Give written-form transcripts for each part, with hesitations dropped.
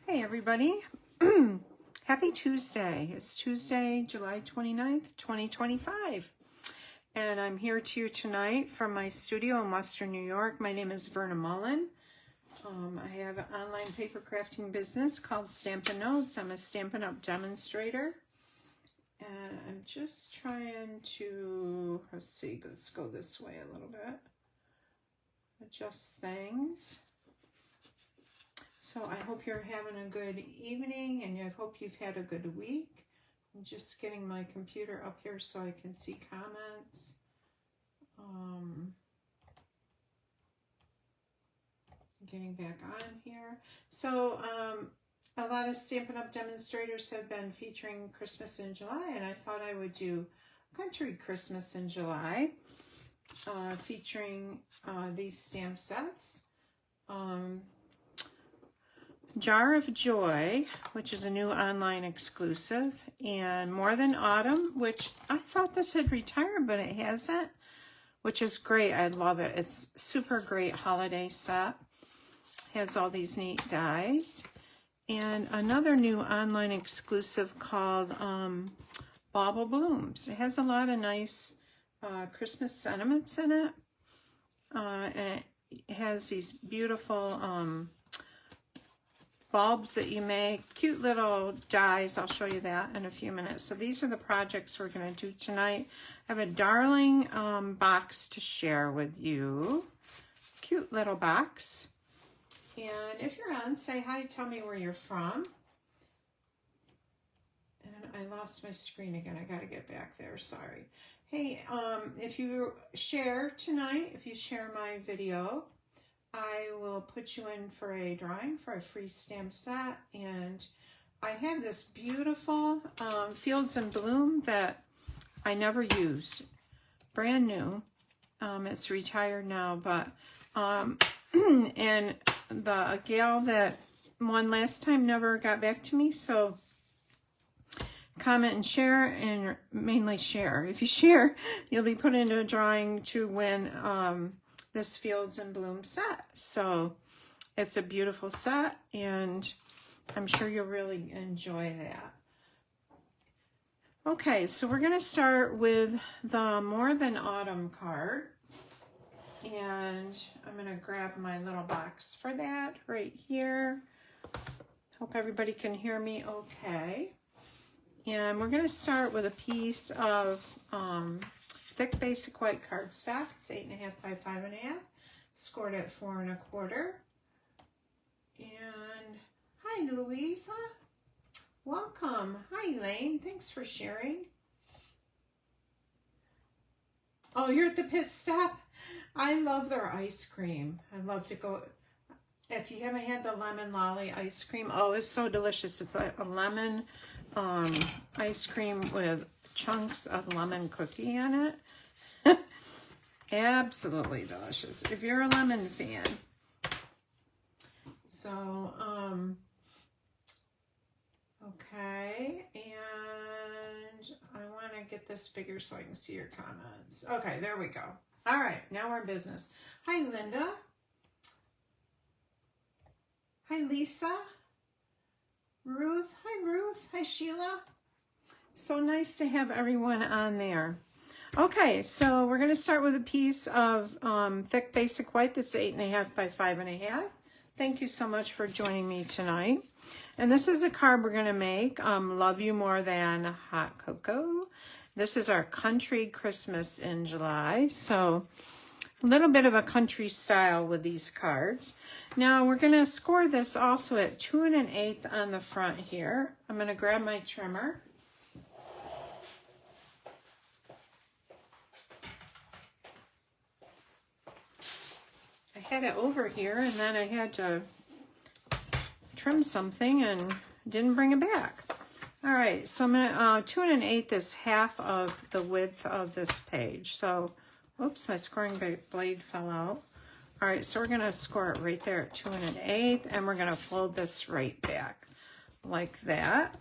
Hey everybody, happy Tuesday. It's Tuesday, July 29th, 2025. And I'm here to you tonight from my studio in Western New York. My name is Verna Mullen. I have an online paper crafting business called Stampin' Notes. I'm a Stampin' Up demonstrator. And I'm just trying to, let's go this way a little bit. Adjust things. So I hope you're having a good evening and I hope you've had a good week. I'm just getting my computer up here so I can see comments. Getting back on here. So a lot of Stampin' Up demonstrators have been featuring Christmas in July, and I thought I would do Country Christmas in July, featuring these stamp sets. Jar of Joy, which is a new online exclusive, and More Than Autumn, which I thought this had retired, but it hasn't, which is great. I love it. It's super great holiday set. Has all these neat dies. And another new online exclusive called Bauble Blooms. It has a lot of nice Christmas sentiments in it. And it has these beautiful bulbs that you make, cute little dies. I'll show you that in a few minutes. So these are the projects we're going to do tonight. I have a darling box to share with you. Cute little box. And if you're on, say hi, tell me where you're from. And I lost my screen again. I got to get back there. Sorry. Hey, if you share tonight, if you share my video, I will put you in for a drawing for a free stamp set. And I have this beautiful Fields and Bloom that I never used. Brand new. It's retired now, but and the gal that won last time never got back to me, so comment and share, and mainly share. If you share, you'll be put into a drawing to win this Fields and Bloom set. So it's a beautiful set, and I'm sure you'll really enjoy that. Okay, so we're going to start with the More Than Autumn card. And I'm going to grab my little box for that right here. Hope everybody can hear me okay. And we're going to start with a piece of thick basic white cardstock. It's 8.5 by 5.5. Scored at 4 1/4. And hi, Louisa. Welcome. Hi, Elaine. Thanks for sharing. Oh, you're at the pit stop? I love their ice cream. I love to go. If you haven't had the lemon lolly ice cream, oh, it's so delicious. It's like a lemon ice cream with chunks of lemon cookie in it. Absolutely delicious. If you're a lemon fan. So, okay. And I want to get this bigger so I can see your comments. Okay, there we go. All right, now we're in business. Hi, Linda. Hi, Lisa. Ruth. Hi, Ruth. Hi, Sheila. So nice to have everyone on there. Okay, so we're going to start with a piece of thick basic white that's 8.5 by 5.5. Thank you so much for joining me tonight. And this is a card we're going to make. Love You More Than Hot Cocoa. This is our Country Christmas in July. So a little bit of a country style with these cards. Now we're going to score this also at 2 1/8 on the front here. I'm going to grab my trimmer. I had it over here and then I had to trim something and didn't bring it back. All right, so I'm going to 2 1/8 is half of the width of this page. So, oops, my scoring blade fell out. All right, so we're going to score it right there at 2 1/8, and we're going to fold this right back like that.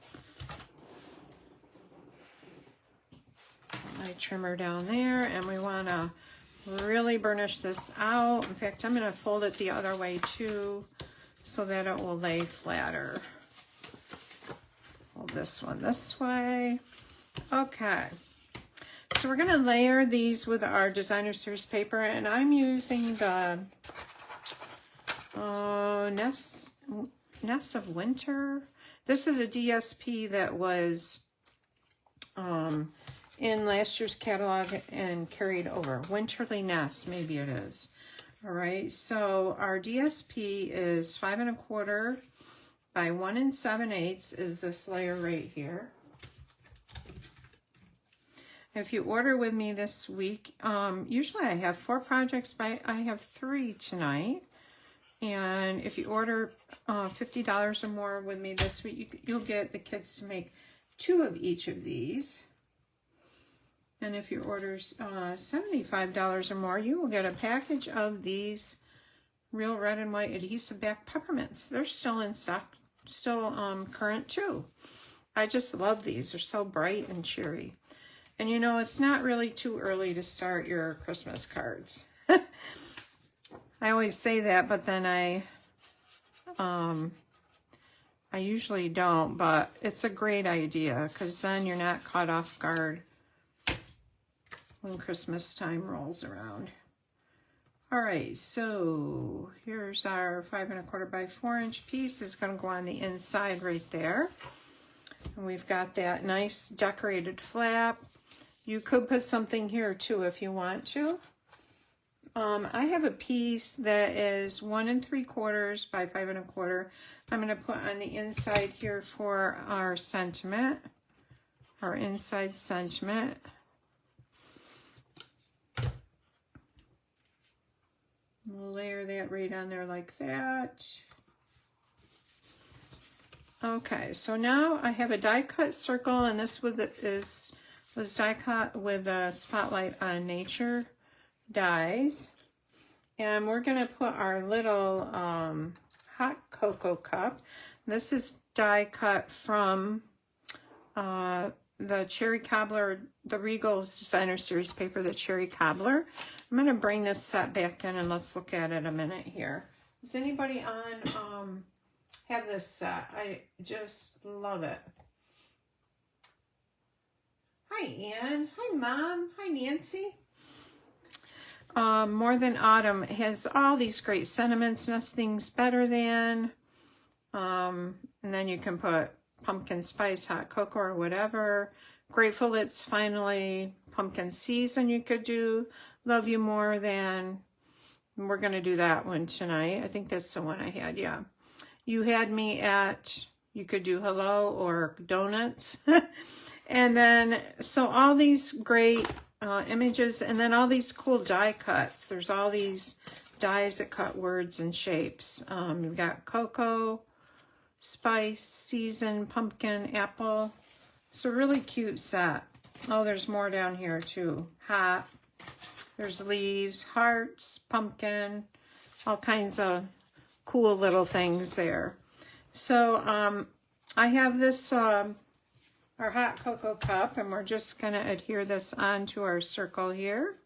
Put my trimmer down there, and we want to really burnish this out. In fact, I'm going to fold it the other way too so that it will lay flatter. Fold this one this way. Okay. So we're going to layer these with our Designer Series paper, and I'm using the Nest of Winter. This is a DSP that was in last year's catalog and carried over. Winterly Nest, maybe it is. All right, so our DSP is 5 1/4 by 1 7/8 is this layer right here. If you order with me this week, usually I have 4 projects, but I have 3 tonight. And if you order $50 or more with me this week, you'll get the kids to make 2 of each of these. And if you order $75 or more, you will get a package of these Real Red and White adhesive back peppermints. They're still in stock, still current too. I just love these. They're so bright and cheery. And you know, it's not really too early to start your Christmas cards. I always say that, but then I usually don't, but it's a great idea because then you're not caught off guard when Christmas time rolls around. All right, so here's our 5 1/4 by 4 inch piece. It's going to go on the inside right there. And we've got that nice decorated flap. You could put something here too if you want to. I have a piece that is 1 3/4 by 5 1/4. I'm going to put on the inside here for our sentiment, our inside sentiment. We'll layer that right on there like that. Okay, so now I have a die cut circle, and this was die cut with a Spotlight on Nature dies. And we're going to put our little hot cocoa cup. This is die cut from the Cherry Cobbler, the Regal's Designer Series paper, the Cherry Cobbler. I'm going to bring this set back in and let's look at it a minute here. Does anybody on have this set? I just love it. Hi, Ann. Hi, Mom. Hi, Nancy. More Than Autumn has all these great sentiments. Nothing's better than. And then you can put pumpkin spice, hot cocoa, or whatever. Grateful it's finally pumpkin season. You could do Love You More Than. We're going to do that one tonight. I think that's the one I had, yeah. You Had Me At, you could do Hello or Donuts. And then, so all these great images, and then all these cool die cuts. There's all these dies that cut words and shapes. You've got cocoa, spice, season, pumpkin, apple. It's a really cute set. Oh, there's more down here too. Hot. There's leaves, hearts, pumpkin, all kinds of cool little things there. So I have this, our hot cocoa cup, and we're just going to adhere this onto our circle here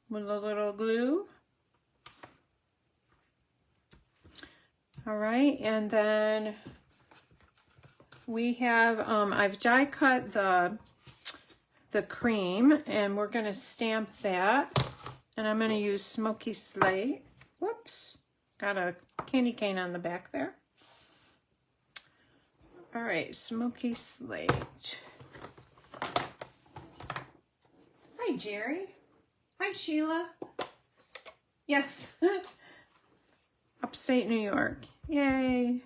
with a little glue. All right, and then we have, I've die cut the cream, and we're going to stamp that, and I'm going to use Smoky Slate. Whoops, got a candy cane on the back there. All right, Smoky Slate. Hi, Jerry. Hi, Sheila. Yes. Upstate New York. Yay.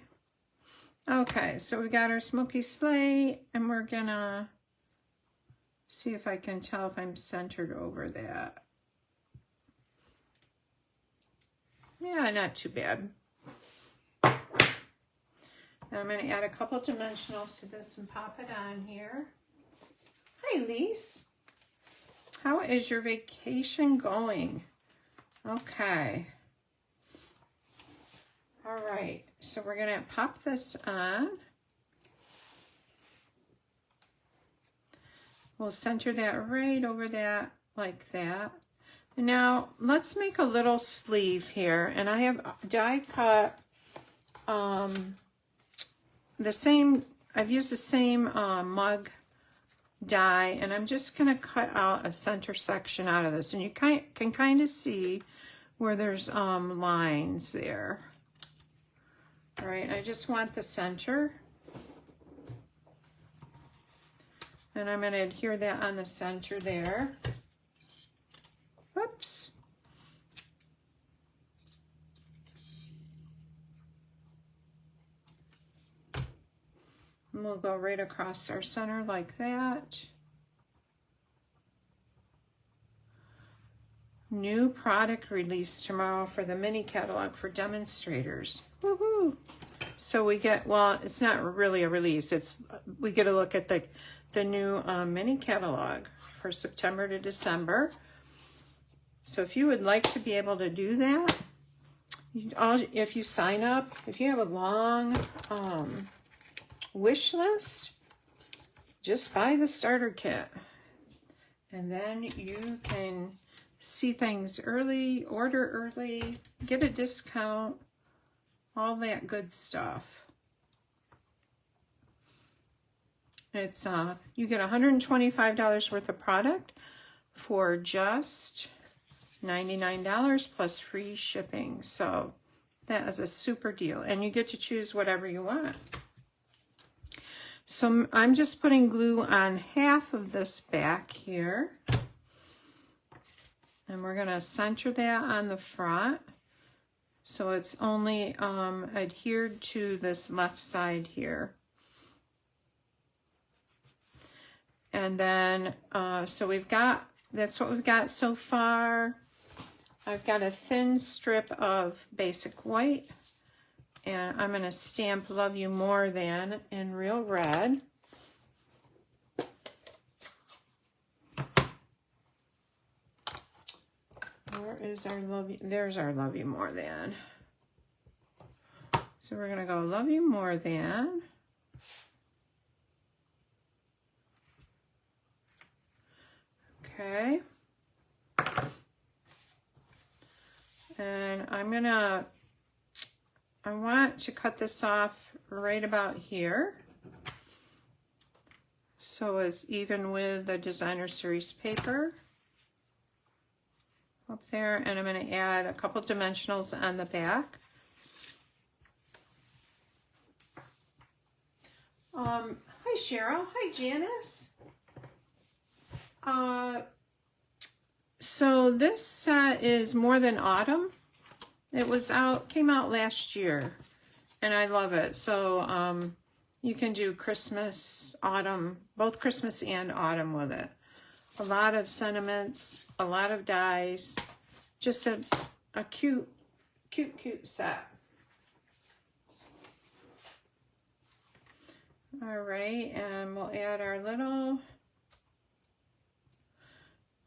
Okay, so we got our Smoky Slate, and we're gonna see if I can tell if I'm centered over that. Yeah, not too bad. Now I'm going to add a couple dimensionals to this and pop it on here. Hi, Lise. How is your vacation going? Okay. All right. So we're going to pop this on. We'll center that right over that, like that. And now let's make a little sleeve here. And I have die cut the same, I've used the same mug die, and I'm just going to cut out a center section out of this, and you can kind of see where there's lines there. All right, I just want the center, and I'm going to adhere that on the center there. Whoops. And we'll go right across our center like that. New product release tomorrow for the mini catalog for demonstrators. Woohoo! So we get, well, it's not really a release. It's, we get a look at the new mini catalog for September to December. So if you would like to be able to do that, if you sign up, if you have a long wish list, just buy the starter kit, and then you can see things early, order early, get a discount, all that good stuff. It's you get $125 worth of product for just $99 plus free shipping. So that is a super deal, and you get to choose whatever you want. So I'm just putting glue on half of this back here, and we're going to center that on the front so it's only adhered to this left side here. And then so we've got, that's what we've got so far. I've got a thin strip of basic white, and I'm going to stamp Love You More Than in real red. Where is our Love You? There's our Love You More Than. So we're going to go Love You More Than. Okay. And I want to cut this off right about here, so it's even with the Designer Series paper up there, and I'm going to add a couple dimensionals on the back. Hi Cheryl, hi Janice. So this set is More Than Autumn. It was came out last year, and I love it. So you can do Christmas, autumn, both Christmas and autumn with it. A lot of sentiments, a lot of dies, just a cute set. All right, and we'll add our little.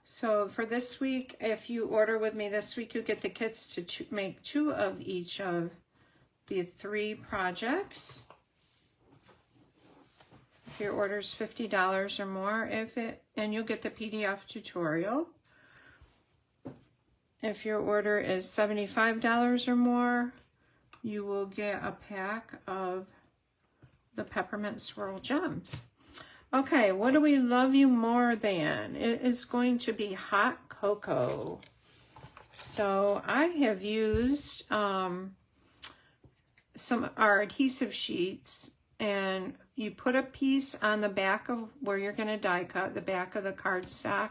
So for this week, if you order with me this week, you get the kits to make 2 of each of the 3 projects. If your order is $50 or more, and you'll get the PDF tutorial. If your order is $75 or more, you will get a pack of the Peppermint Swirl Gems. Okay, what do we love you more than? It is going to be hot cocoa. So I have used our adhesive sheets, and you put a piece on the back of where you're going to die cut, the back of the cardstock,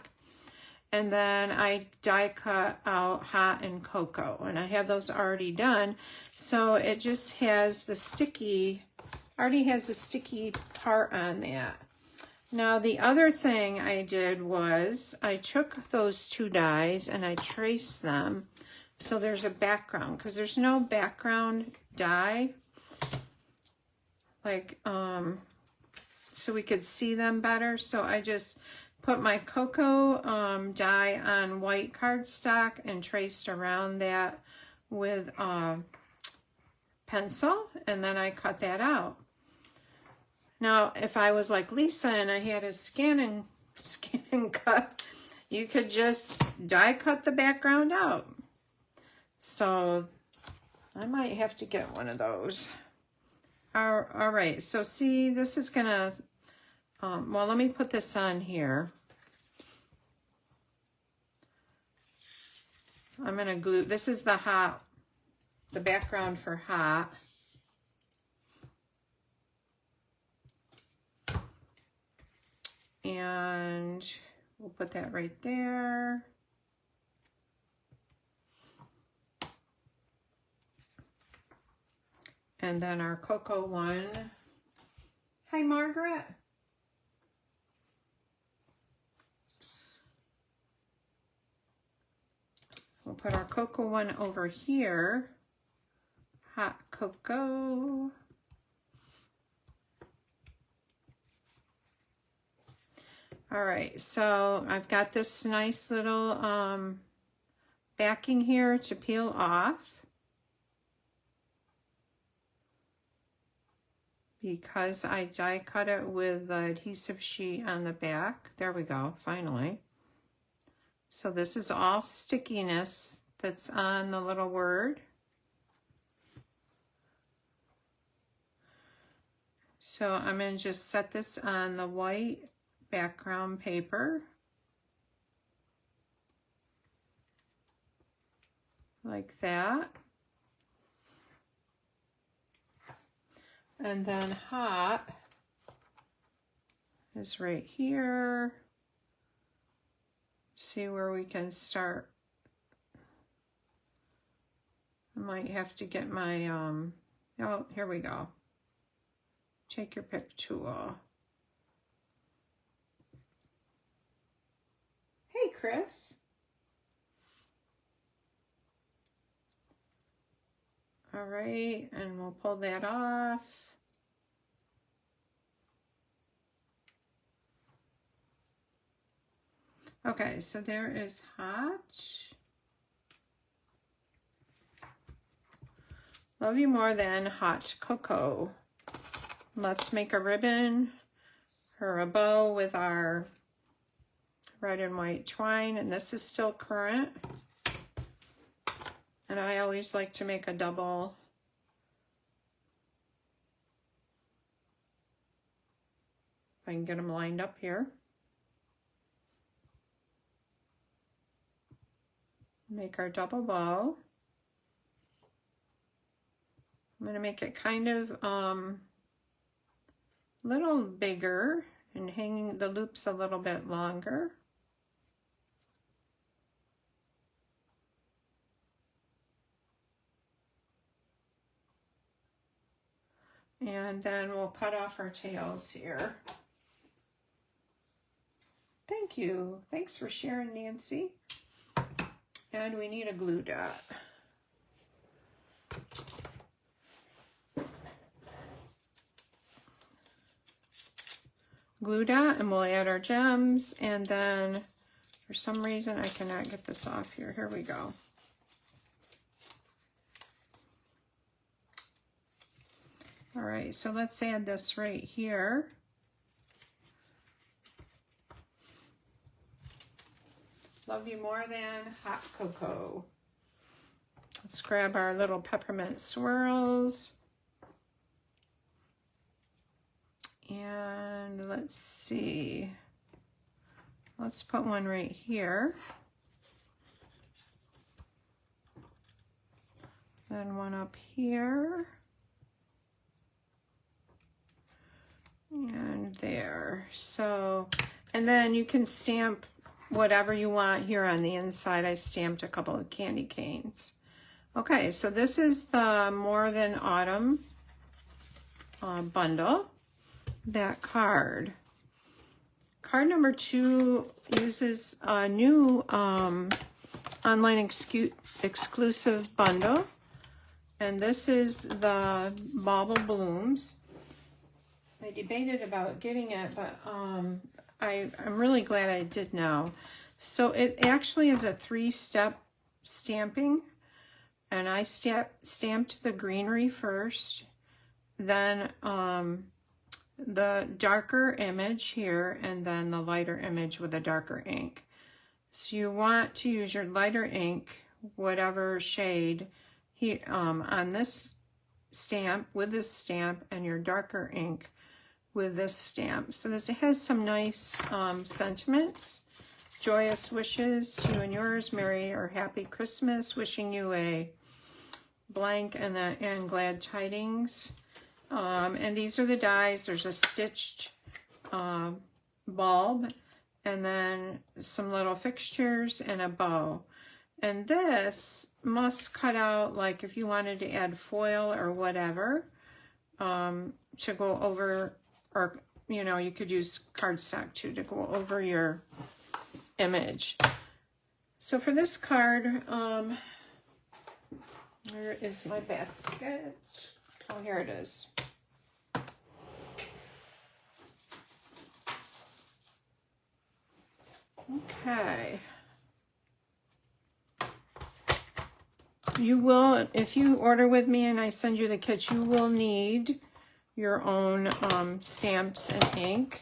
and then I die cut out hot and cocoa, and I have those already done. So it just has the sticky, already has the sticky part on that. Now the other thing I did was I took those 2 dies and I traced them so there's a background, because there's no background die, like so we could see them better. So I just put my cocoa die on white cardstock and traced around that with pencil, and then I cut that out. Now, if I was like Lisa and I had a scan and cut, you could just die cut the background out. So I might have to get one of those. All right, so see, this is gonna, well, let me put this on here. I'm gonna glue, this is the hot, the background for hot. And we'll put that right there. And then our cocoa one. Hi, Margaret. We'll put our cocoa one over here. Hot cocoa. All right, so I've got this nice little backing here to peel off. Because I die cut it with the adhesive sheet on the back. There we go, finally. So this is all stickiness that's on the little word. So I'm going to just set this on the white background paper. Like that. And then hot is right here. See where we can start. I might have to get my, oh, here we go. Take your pick tool. Hey, Chris. All right, and we'll pull that off. Okay, so there is hot. Love you more than hot cocoa. Let's make a ribbon or a bow with our red and white twine, and this is still current. And I always like to make a double. If I can get them lined up here. Make our double bow. I'm going to make it kind of little bigger and hanging the loops a little bit longer. And then we'll cut off our tails here. Thank you. Thanks for sharing, Nancy. And we need a glue dot. Glue dot, and we'll add our gems, and then for some reason I cannot get this off here. Here we go. All right, so let's add this right here. Love you more than hot cocoa. Let's grab our little peppermint swirls. And let's see. Let's put one right here. Then one up here. And there. So, and then you can stamp whatever you want here on the inside. I stamped a couple of candy canes. Okay, so this is the More Than Autumn bundle. That card. Card number 2 uses a new online exclusive bundle. And this is the Bauble Blooms. I debated about getting it, but I'm really glad I did now. So it actually is a 3-step stamping, and I stamped the greenery first, then the darker image here, and then the lighter image with a darker ink. So you want to use your lighter ink, whatever shade, on this stamp with this stamp and your darker ink with this stamp. So this has some nice sentiments. Joyous wishes to you and yours, Merry or Happy Christmas, wishing you a blank and glad tidings. And these are the dies. There's a stitched bulb, and then some little fixtures and a bow. And this must cut out, like if you wanted to add foil or whatever, to go over, or you know, you could use cardstock too to go over your image. So for this card, where is my basket? Oh, here it is. Okay. You will, if you order with me and I send you the kit, you will need your own stamps and ink.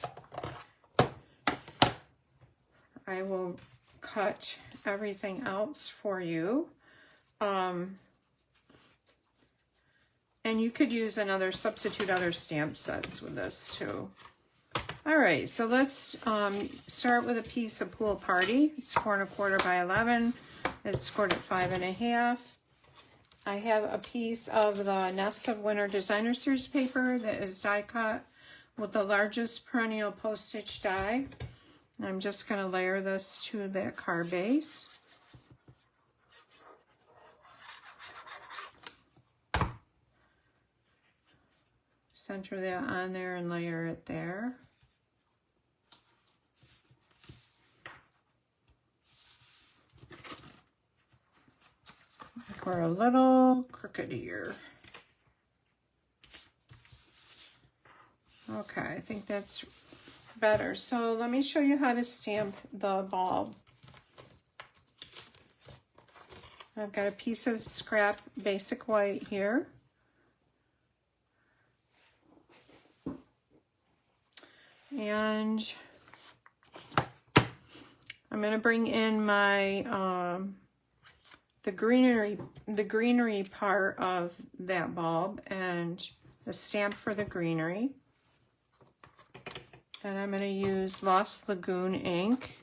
I will cut everything else for you. And you could use substitute other stamp sets with this too. All right, so let's start with a piece of Pool Party. It's 4 1/4 by 11. It's scored at 5 1/2. I have a piece of the Nest of Winter Designer Series paper that is die cut with the largest perennial postage die. I'm just going to layer this to that card base. Center that on there and layer it there. We're a little crooked here. Okay, I think that's better. So let me show you how to stamp the bulb. I've got a piece of scrap basic white here. And I'm going to bring in my the greenery part of that bulb and the stamp for the greenery. And I'm going to use Lost Lagoon ink.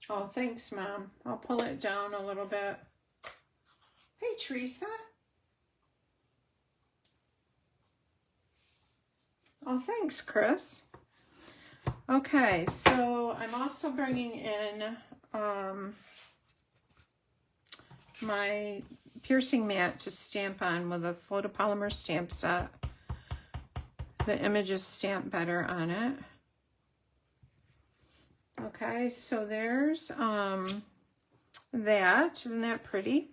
Oh, thanks, Mom. I'll pull it down a little bit. Hey, Teresa. Oh, thanks, Chris. Okay, so I'm also bringing in my piercing mat to stamp on with a photopolymer stamp set. The images stamp better on it. Okay, so there's that. Isn't that pretty?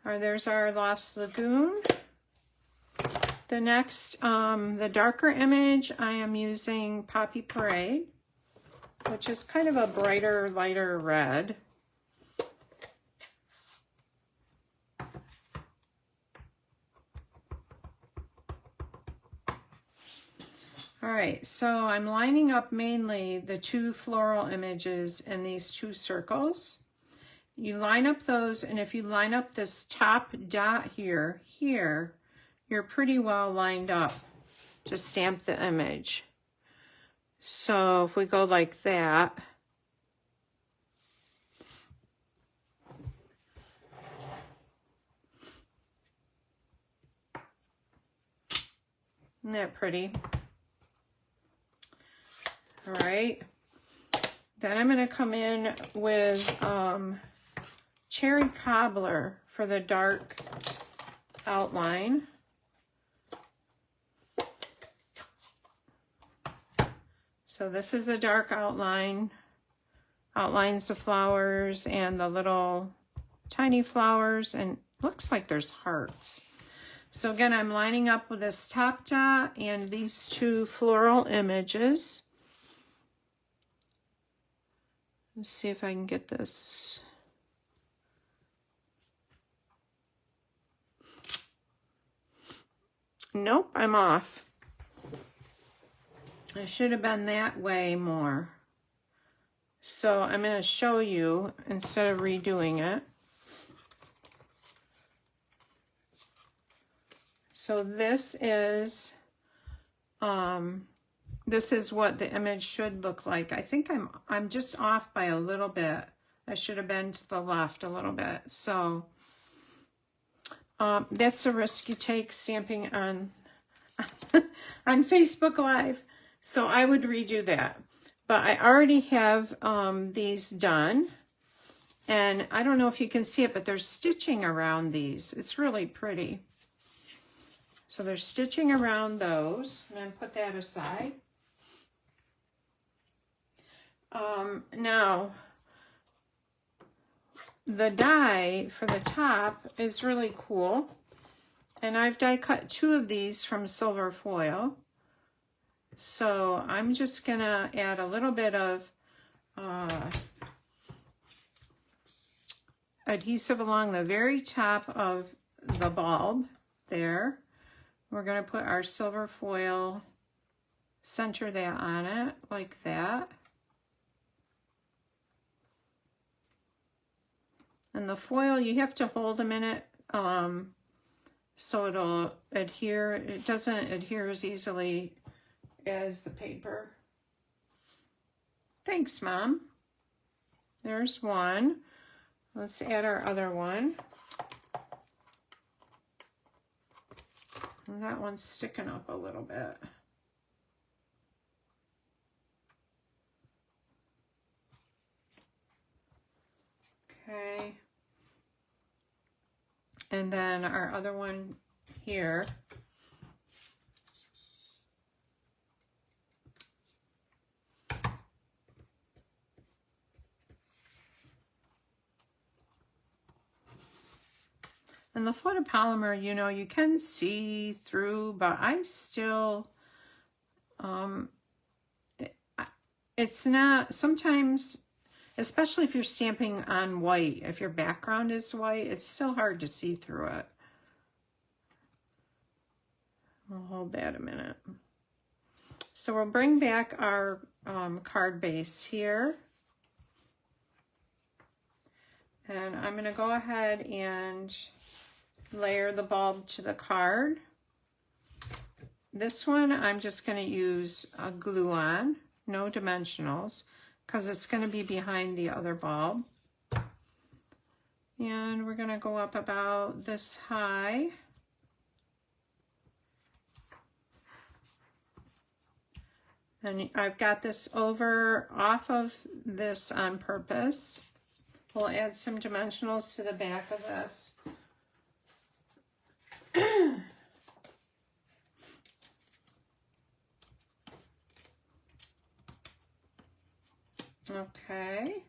Or there's our Lost Lagoon. The next, the darker image, I am using Poppy Parade, which is kind of a brighter, lighter red. All right, so I'm lining up mainly the two floral images in these two circles. You line up those, and if you line up this top dot here, you're pretty well lined up to stamp the image. So if we go like that, isn't that pretty? All right, then I'm going to come in with Cherry Cobbler for the dark outline. So this is the dark outline, outlines the flowers and the little tiny flowers, and looks like there's hearts. So again, I'm lining up with this top dot and these two floral images. Let's see if I can get this. Nope, I'm off. It should have been that way more. So I'm going to show you instead of redoing it. So this is what the image should look like. I think I'm just off by a little bit. I should have been to the left a little bit. So that's the risk you take stamping on on Facebook Live. So I would redo that. But I already have these done. And I don't know if you can see it, but there's stitching around these. It's really pretty. So there's stitching around those. And then put that aside. Now, the die for the top is really cool. And I've die cut 2 of these from silver foil. So I'm just gonna add a little bit of adhesive along the very top of the bulb there. We're gonna put our silver foil, center that on it like that. And the foil, you have to hold a minute so it'll adhere. It doesn't adhere as easily as the paper. Thanks, Mom. There's one. Let's add our other one. And that one's sticking up a little bit. Okay. And then our other one here. And the photopolymer, you know, you can see through, but I still, it's not, sometimes, especially if you're stamping on white, if your background is white, it's still hard to see through it. I'll hold that a minute. So we'll bring back our card base here. And I'm going to go ahead and layer the bulb to the card. This one I'm just going to use a glue on, no dimensionals, because it's going to be behind the other bulb. And we're going to go up about this high. And I've got this off of this on purpose. We'll add some dimensionals to the back of this. Okay.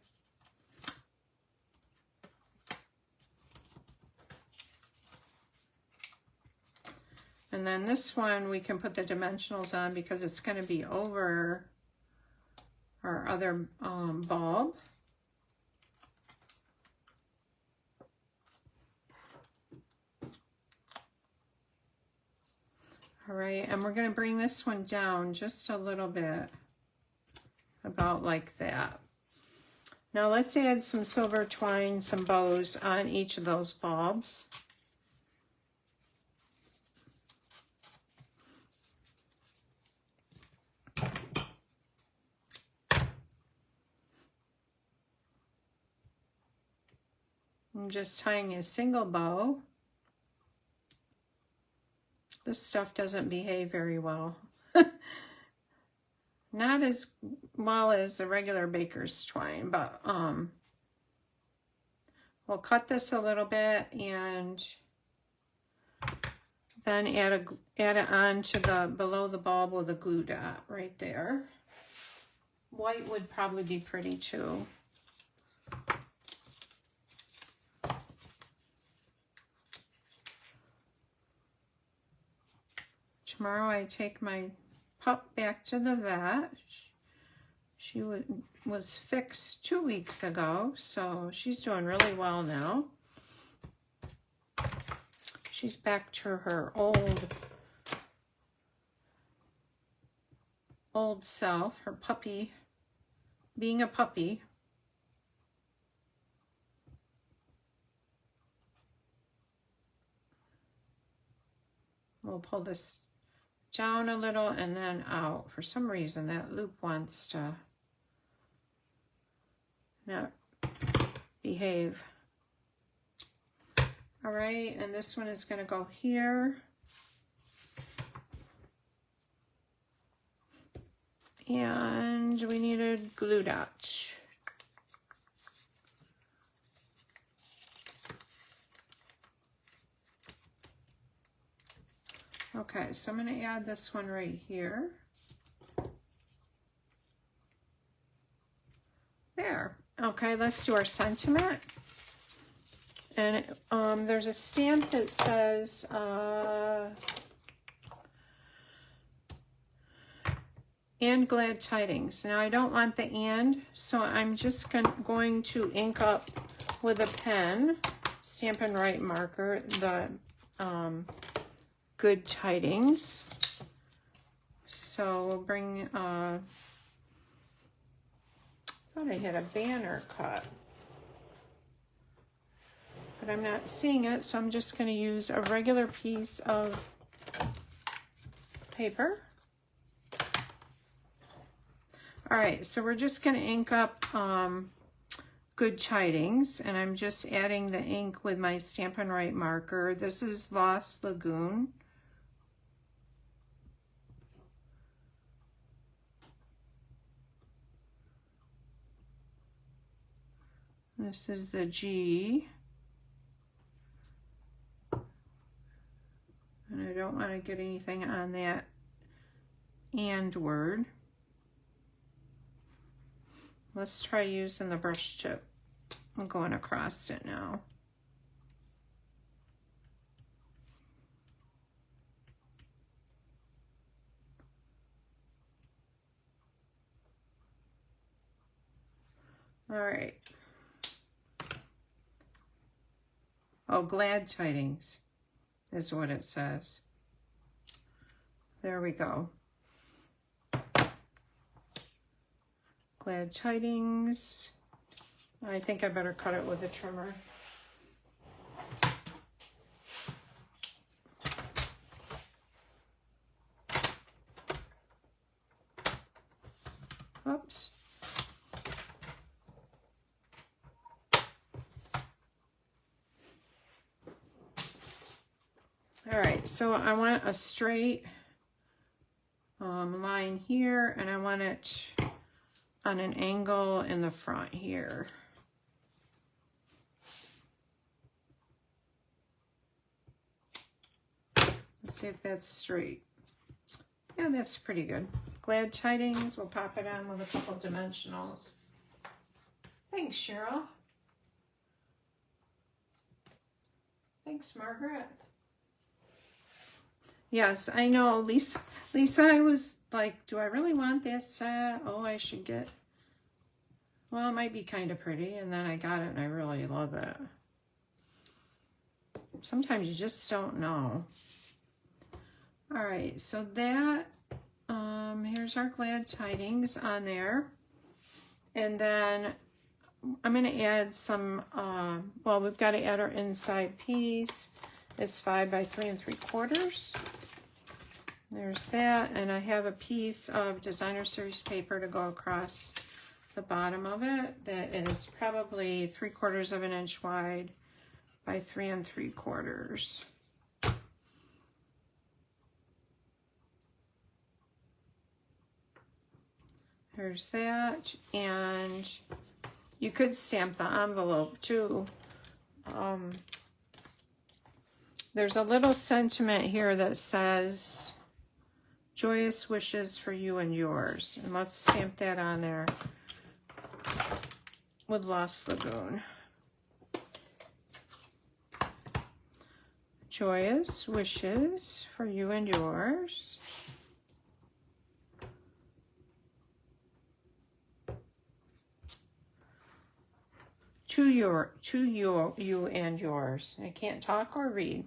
And then this one we can put the dimensionals on because it's going to be over our other bulb. All right, and we're going to bring this one down just a little bit, about like that. Now let's add some silver twine, some bows on each of those bulbs. I'm just tying a single bow. This stuff doesn't behave very well. Not as well as a regular baker's twine, but we'll cut this a little bit and then add it on to the below the bulb with a glue dot right there. White would probably be pretty too. Tomorrow I take my pup back to the vet. She was fixed 2 weeks ago, so she's doing really well now. She's back to her old old self, her puppy, being a puppy. We'll pull this down a little and then out. For some reason, that loop wants to not behave. All right, and this one is going to go here. And we need a glue dot. Okay, so I'm going to add this one right here. There. Okay, let's do our sentiment. And there's a stamp that says, and glad tidings. Now I don't want the and, so I'm just going to ink up with a pen, Stampin' Write marker, the good tidings. So we'll bring, thought I had a banner cut, but I'm not seeing it, so I'm just going to use a regular piece of paper. All right, so we're just going to ink up good tidings, and I'm just adding the ink with my Stampin' Write marker. This is Lost Lagoon. This is the G. And I don't want to get anything on that and word. Let's try using the brush tip. I'm going across it now. All right. Oh, glad tidings is what it says. There we go. Glad tidings. I think I better cut it with a trimmer. Oops. All right, so I want a straight line here, and I want it on an angle in the front here. Let's see if that's straight. Yeah, that's pretty good. Glad tidings. We'll pop it on with a couple dimensionals. Thanks, Cheryl. Thanks, Margaret. Yes, I know, Lisa, I was like, do I really want this set? Oh, I should get, well, it might be kind of pretty, and then I got it, and I really love it. Sometimes you just don't know. All right, so that, here's our glad tidings on there. And then I'm going to add some, well, we've got to add our inside piece. It's 5 by 3 3/4. There's that, and I have a piece of designer series paper to go across the bottom of it that is probably 3/4 of an inch wide by 3 3/4. There's that, and you could stamp the envelope too. There's a little sentiment here that says, joyous wishes for you and yours. And let's stamp that on there with Lost Lagoon. Joyous wishes for you and yours. To you and yours. I can't talk or read.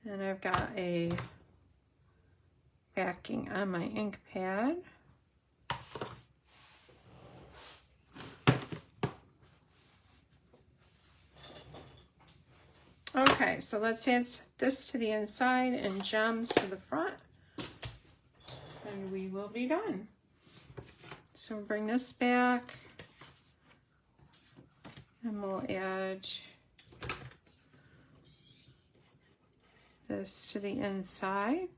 And I've got a backing on my ink pad. Okay, so let's add this to the inside and gems to the front, and we will be done. So we'll bring this back, and we'll add this to the inside.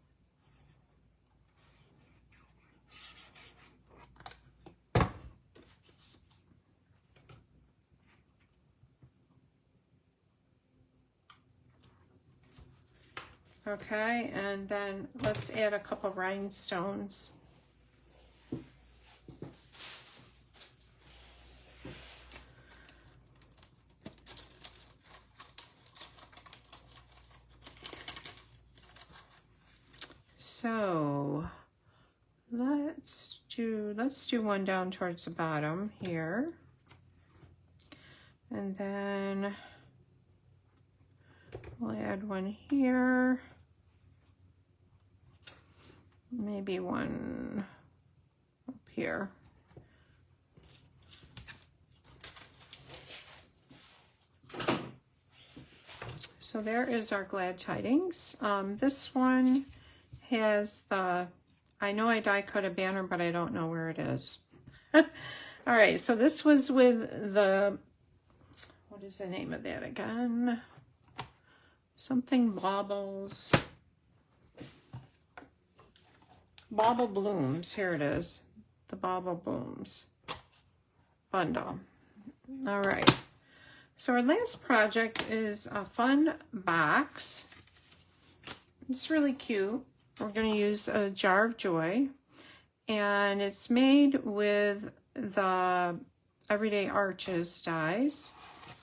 Okay, and then let's add a couple rhinestones. So let's do one down towards the bottom here. And then we'll add one here. Maybe one up here. So there is our Glad Tidings. This one has the, I know I die cut a banner, but I don't know where it is. All right, so this was with the, what is the name of that again? Something Baubles. Bauble Blooms, here it is. The Bauble Blooms bundle. All right. So our last project is a fun box. It's really cute. We're going to use a Jar of Joy, and it's made with the Everyday Arches dies.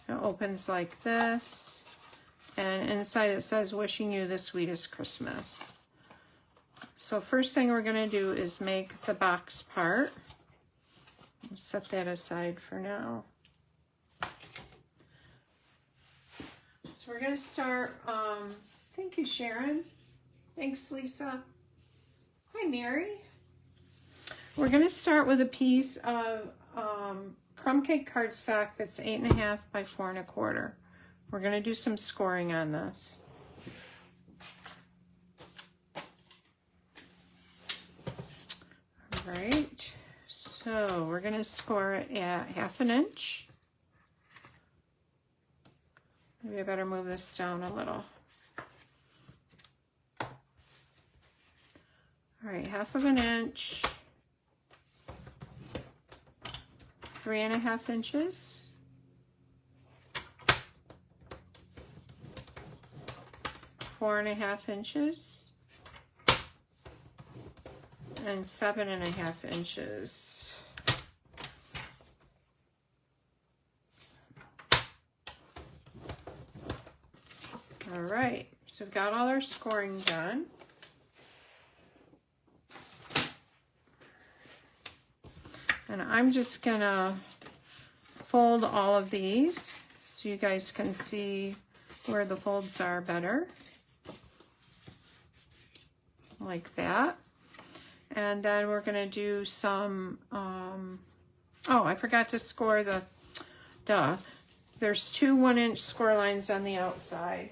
It opens like this, and inside it says, "Wishing you the sweetest Christmas." So first thing we're going to do is make the box part. I'll set that aside for now. So we're going to start, thank you, Sharon. Thanks, Lisa. Hi, Mary. We're going to start with a piece of crumb cake cardstock that's 8.5 by 4 1/4. We're going to do some scoring on this. All right, so we're going to score it at 1/2 inch. Maybe I better move this down a little. All right, 1/2 inch, 3.5 inches, 4.5 inches, and 7.5 inches. All right, so we've got all our scoring done. And I'm just gonna fold all of these so you guys can see where the folds are better. Like that. And then we're gonna do some, oh, I forgot to score the, there's 2 1-inch score lines on the outside.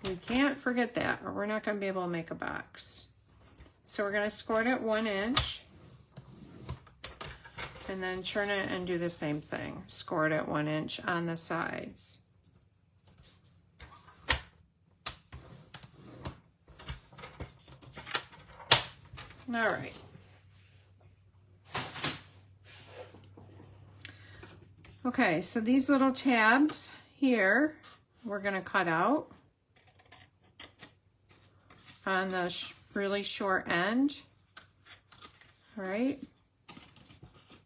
We can't forget that, or we're not gonna be able to make a box. So we're going to score it at 1 inch, and then turn it and do the same thing. Score it at 1 inch on the sides. All right. Okay, so these little tabs here, we're going to cut out on the really short end. All right,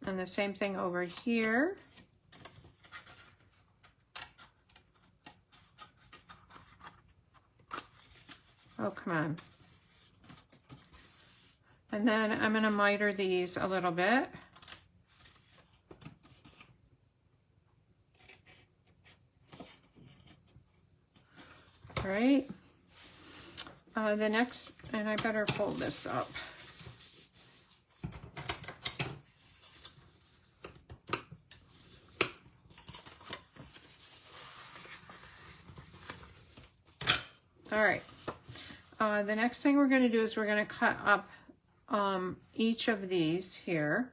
and the same thing over here. Oh, come on. And then I'm going to miter these a little bit. All right. The next, and I better fold this up. All right. The next thing we're going to do is we're going to cut up each of these here.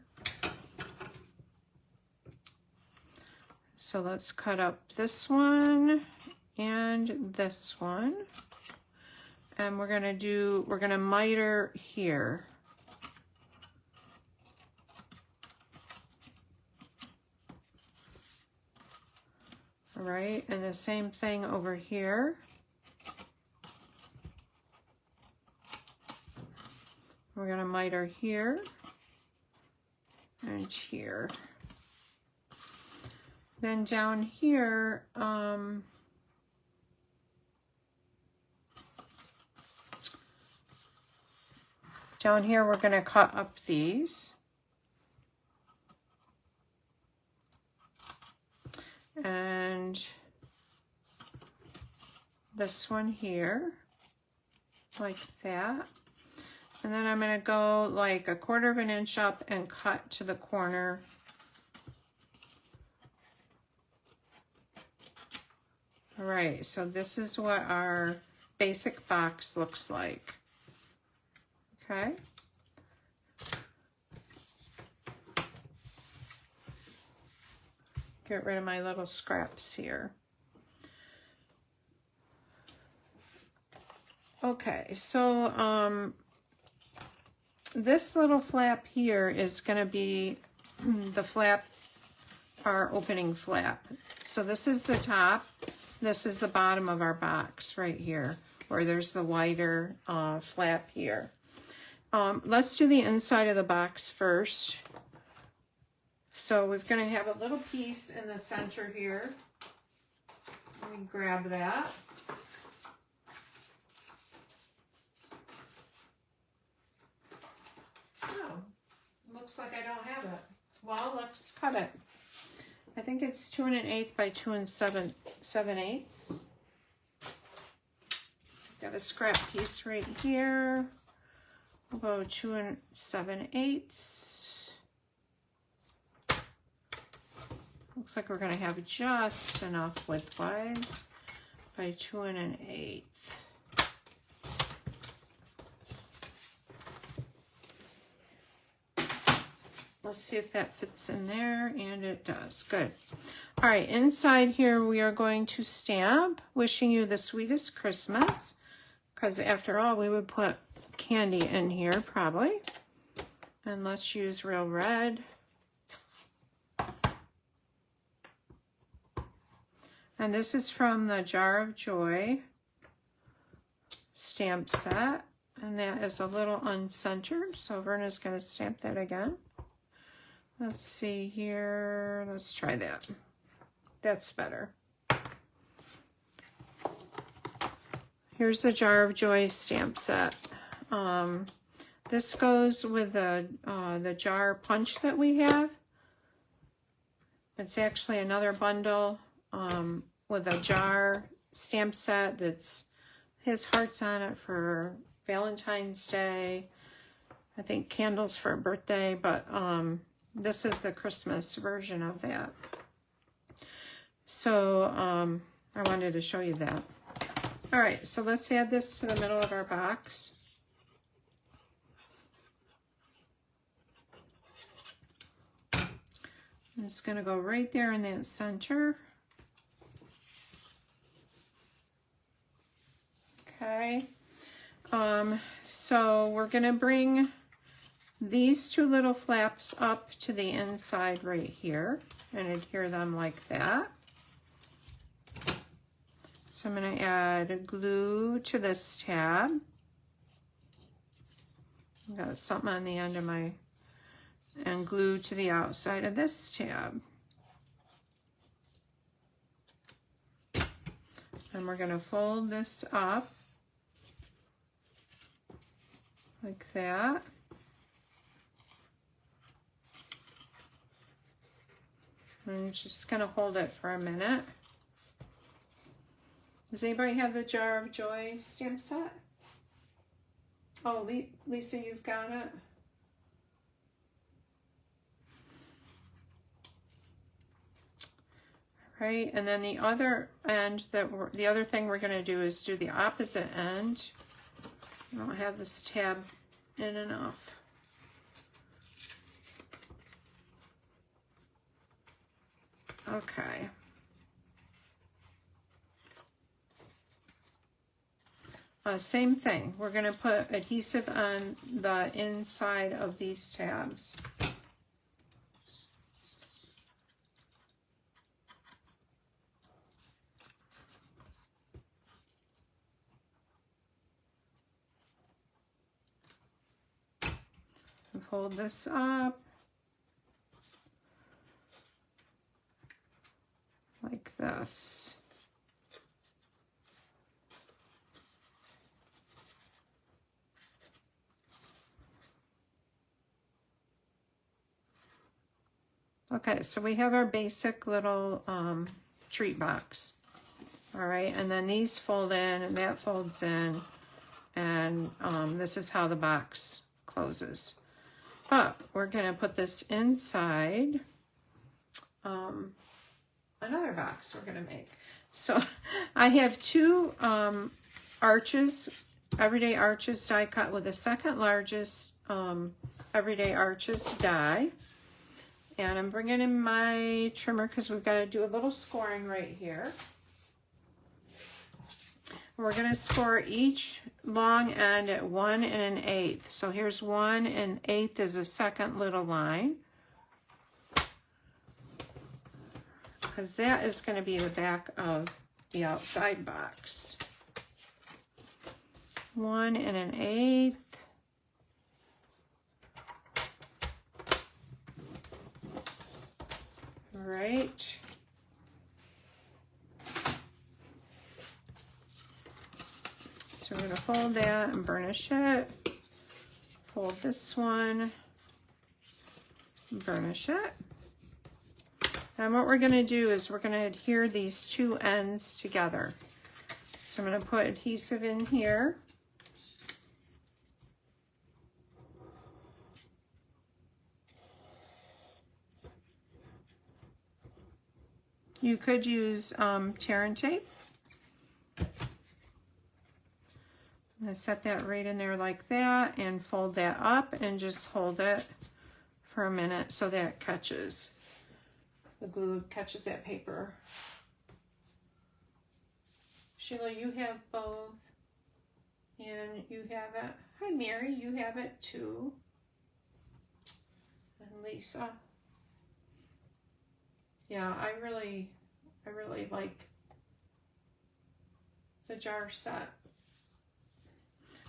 So let's cut up this one and this one. And we're going to miter here. All right, and the same thing over here. We're going to miter here and here. Then down here, we're going to cut up these. And this one here, like that. And then I'm going to go like 1/4 of an inch up and cut to the corner. All right, so this is what our basic box looks like. Okay. Get rid of my little scraps here. Okay, so this little flap here is going to be the flap, our opening flap. So this is the top, this is the bottom of our box right here, where there's the wider flap here. Let's do the inside of the box first. So we're going to have a little piece in the center here. Let me grab that. Oh, looks like I don't have it. Well, let's cut it. I think it's 2 1/8 by 2 7/8. Got a scrap piece right here. We'll go 2 7/8. Looks like we're going to have just enough widthwise by 2 1/8. Let's see if that fits in there, and it does. Good. All right, inside here we are going to stamp "Wishing you the sweetest Christmas," because after all we would put candy in here probably. And let's use Real Red. And this is from the Jar of Joy stamp set, and that is a little uncentered, so Verna's going to stamp that again. Let's see here. Let's try that. That's better. Here's the Jar of Joy stamp set. This goes with the jar punch that we have. It's actually another bundle with a jar stamp set that's has hearts on it for Valentine's Day. I think candles for a birthday, but this is the Christmas version of that. So I wanted to show you that. All right, so let's add this to the middle of our box. It's going to go right there in that center. Okay. So we're going to bring these two little flaps up to the inside right here and adhere them like that. So I'm going to add glue to this tab. Got something on the end of my, and glue to the outside of this tab. And we're going to fold this up like that. I'm just going to hold it for a minute. Does anybody have the Jar of Joy stamp set? Oh, Lisa, you've got it? Right, and then the other end the other thing we're going to do is do the opposite end. I don't have this tab in enough. Okay. Same thing. We're going to put adhesive on the inside of these tabs. And fold this up like this. Okay, so we have our basic little treat box. All right, and then these fold in and that folds in, and this is how the box closes. But we're gonna put this inside another box we're gonna make. So I have two Arches, Everyday Arches die cut with the second largest Everyday Arches die. And I'm bringing in my trimmer because we've got to do a little scoring right here. We're going to score each long end at 1 1/8. So here's 1 1/8 is a second little line, because that is going to be the back of the outside box. 1 1/8. Right. So we're going to fold that and burnish it. Fold this one, burnish it. And what we're going to do is we're going to adhere these two ends together. So I'm going to put adhesive in here. You could use tear and tape. I'm going to set that right in there like that and fold that up and just hold it for a minute so that it catches. The glue catches that paper. Sheila, you have both. And you have it. Hi, Mary, you have it too. And Lisa. Yeah, I really like the jar set.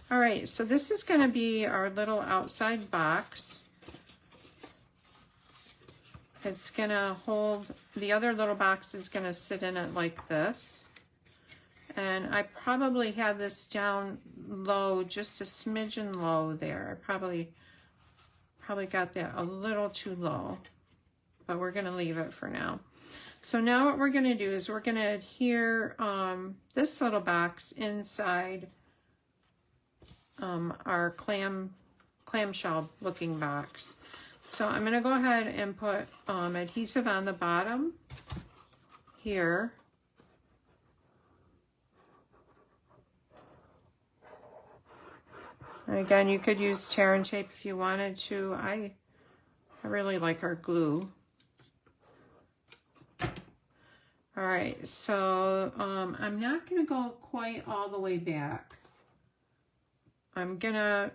All right, so this is going to be our little outside box. It's going to hold, the other little box is going to sit in it like this. And I probably have this down low, just a smidgen low there. I probably got that a little too low, but we're going to leave it for now. So now what we're going to do is we're going to adhere this little box inside our clamshell looking box. So I'm going to go ahead and put adhesive on the bottom here. And again, you could use tear and tape if you wanted to. I really like our glue. All right, so I'm not going to go quite all the way back. I'm going to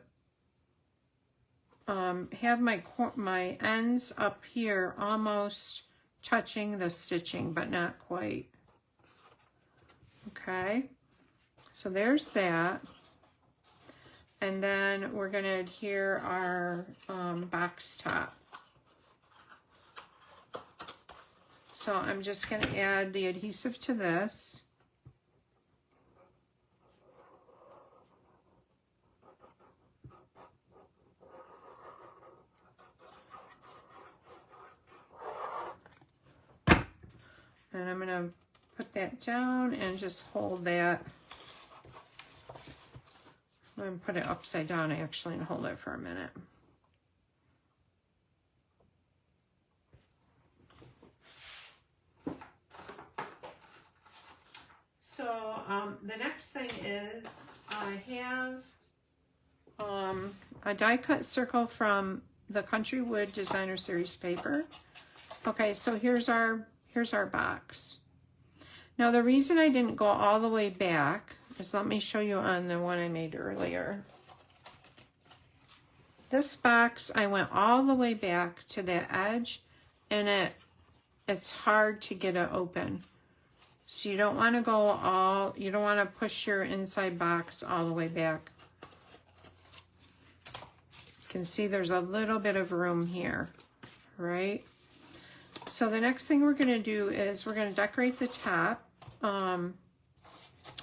have my ends up here almost touching the stitching, but not quite. Okay, so there's that. And then we're going to adhere our box top. So I'm just going to add the adhesive to this. And I'm going to put that down and just hold that I'm going to put it upside down actually and hold it for a minute. So the next thing is I have a die cut circle from the Country Wood Designer Series paper. Okay, so here's our box. Now the reason I didn't go all the way back is, let me show you on the one I made earlier. This box, I went all the way back to the edge, and it's hard to get it open. So you don't want to you don't want to push your inside box all the way back. You can see there's a little bit of room here, right? So the next thing we're going to do is we're going to decorate the top. I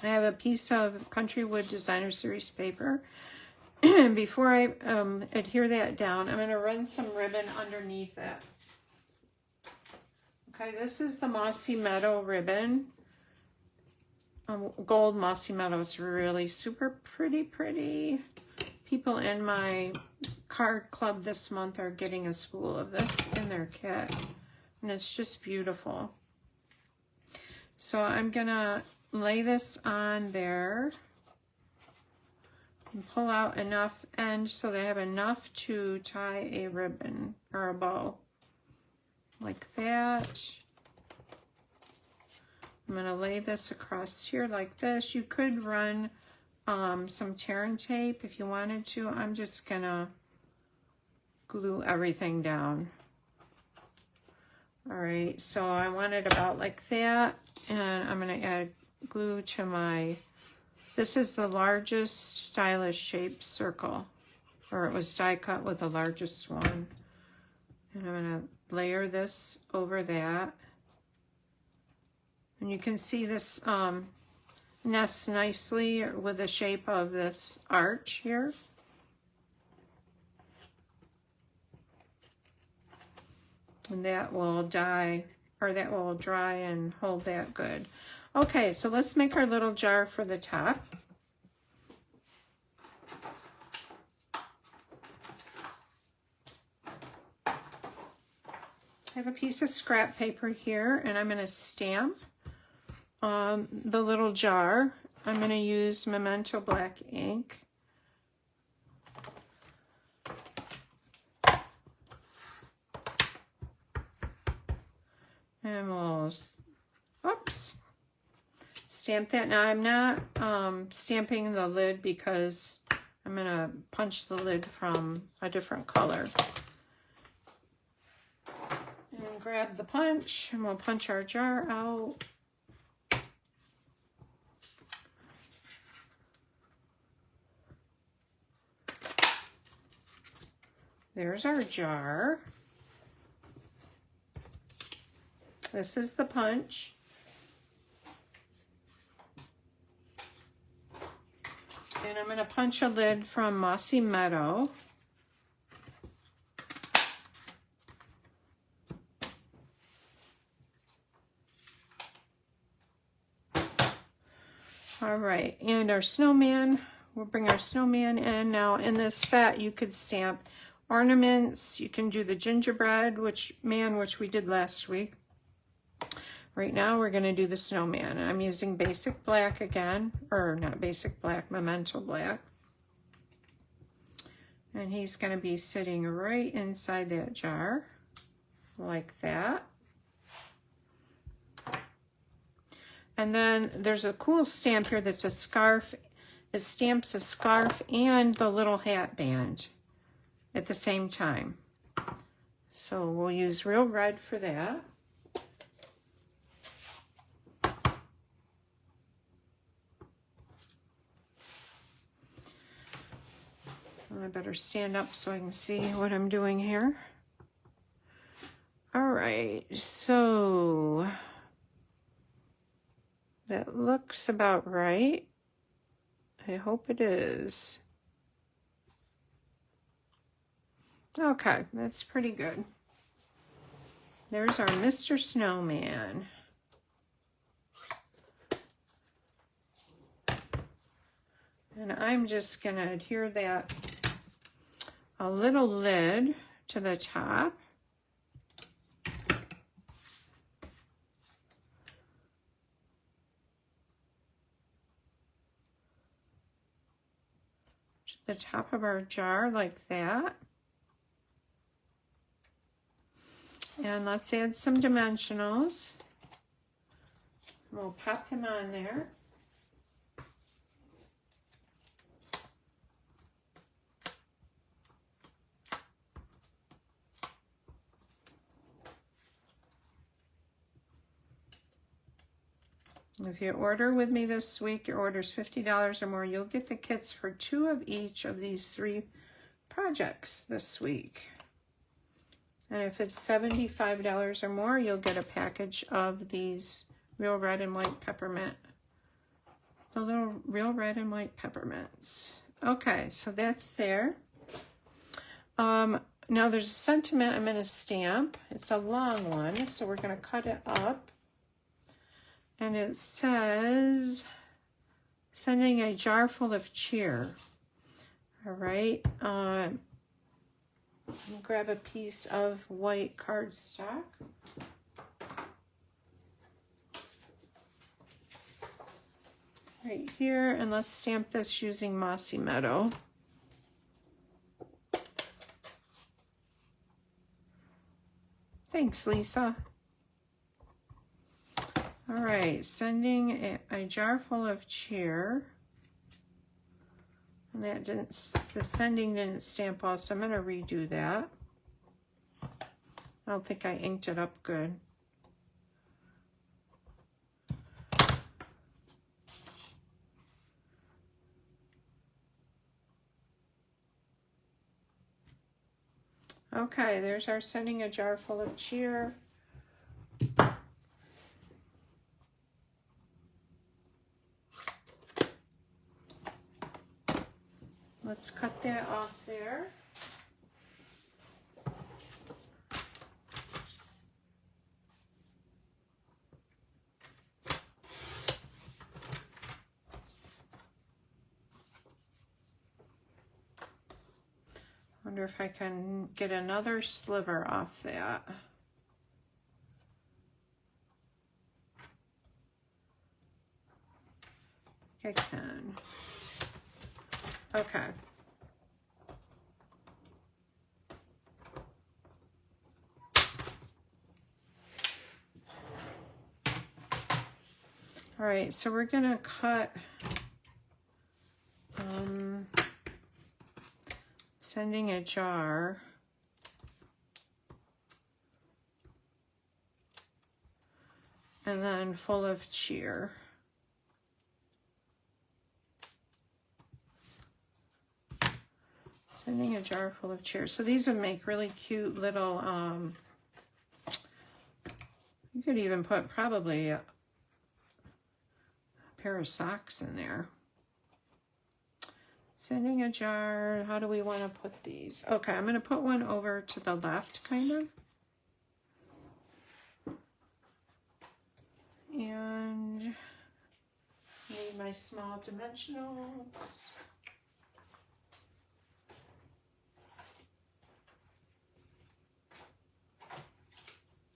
have a piece of Country Wood Designer Series paper. Before I adhere that down, I'm going to run some ribbon underneath it. Okay, this is the Mossy Meadow ribbon. Gold Mossy Meadow is really super pretty. People in my card club this month are getting a spool of this in their kit. And it's just beautiful. So I'm gonna lay this on there and pull out enough ends so they have enough to tie a ribbon or a bow. Like that. I'm gonna lay this across here like this. You could run some tear and tape if you wanted to. I'm just gonna glue everything down. All right, so I want it about like that, and I'm gonna add glue to my, this is the largest stylish shape circle, or it was die cut with the largest one. And I'm gonna layer this over that. And you can see this nests nicely with the shape of this arch here. And that will dry and hold that good. Okay, so let's make our little jar for the top. I have a piece of scrap paper here, and I'm going to stamp the little jar. I'm going to use Memento black ink. And we'll, oops, stamp that. Now I'm not stamping the lid because I'm going to punch the lid from a different color. And grab the punch, and we'll punch our jar out. There's our jar. This is the punch. And I'm going to punch a lid from Mossy Meadow. All right, and our snowman, we'll bring our snowman in. Now in this set, you could stamp ornaments. You can do the gingerbread, which we did last week. Right now we're going to do the snowman. I'm using basic black again, or not basic black, Memento black. And he's going to be sitting right inside that jar, like that. And then there's a cool stamp here that's a scarf. It stamps a scarf and the little hat band at the same time. So we'll use real red for that. I better stand up so I can see what I'm doing here. All right, so that looks about right. I hope it is. Okay, that's pretty good. There's our Mr. Snowman. And I'm just going to adhere that a little lid to the top. To the top of our jar like that. And let's add some dimensionals. We'll pop him on there. If you order with me this week, your order's $50 or more, you'll get the kits for 2 of each of these 3 projects this week. And if it's $75 or more, you'll get a package of these Real Red and White Peppermint. The little Real Red and White Peppermints. Okay, so that's there. Now there's a sentiment I'm going to stamp. It's a long one, so we're going to cut it up. And it says, sending a jar full of cheer. All right. Grab a piece of white cardstock. Right here, and let's stamp this using Mossy Meadow. Thanks, Lisa. All right, sending a jar full of cheer. And that didn't, the sending didn't stamp off, so I'm going to redo that. I don't think I inked it up good. Okay, there's our sending a jar full of cheer. Let's cut that off there. Wonder if I can get another sliver off that. I can. Okay. All right, so we're gonna cut sending a jar. And then full of cheer. Sending a jar full of cheer. So these would make really cute little, you could even put probably a pair of socks in there. Sending a jar, how do we want to put these? Okay, I'm going to put one over to the left, kind of. And need my small dimensionals.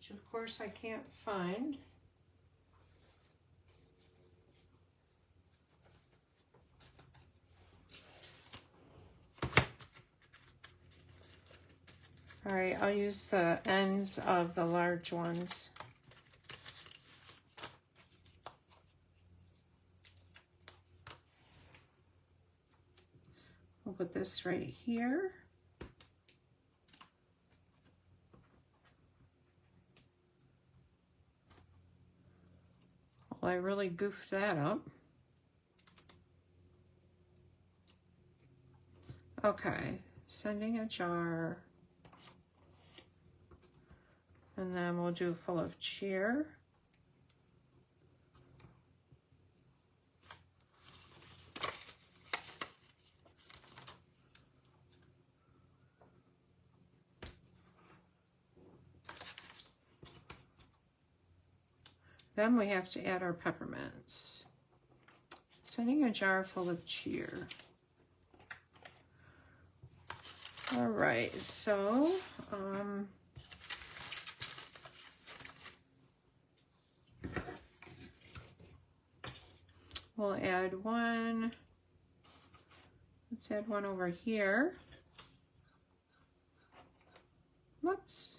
Which of course I can't find. All right, I'll use the ends of the large ones. We'll put this right here. Well, I really goofed that up. Okay, sending a jar. And then we'll do full of cheer. Then we have to add our peppermints. Sending a jar full of cheer. All right, so we'll add one. Let's add one over here. Whoops.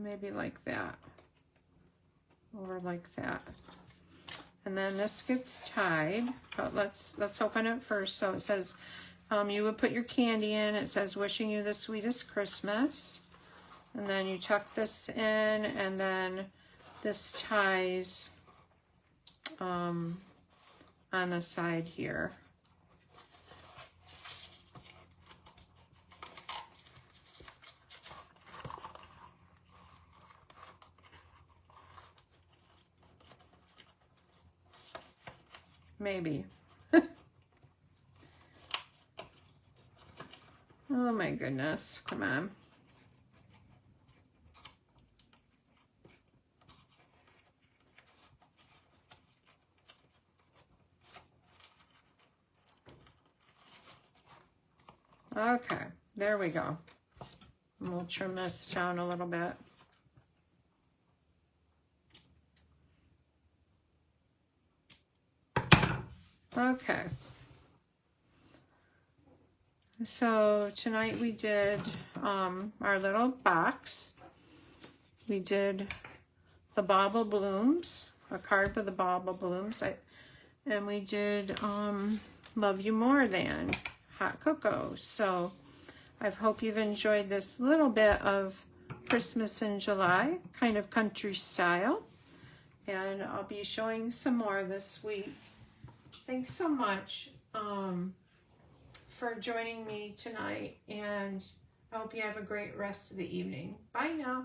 Maybe like that. Or like that. And then this gets tied, but let's open it first. So it says, you would put your candy in. It says, wishing you the sweetest Christmas. And then you tuck this in, and then this ties on the side here. Maybe. Oh my goodness, come on. Okay, there we go. And we'll trim this down a little bit. Okay. So tonight we did our little box. We did the Bauble Blooms, a card with the Bauble Blooms. And we did Love You More Than Hot Cocoa. So I hope you've enjoyed this little bit of Christmas in July, kind of country style. And I'll be showing some more this week. Thanks so much for joining me tonight, and I hope you have a great rest of the evening. Bye now.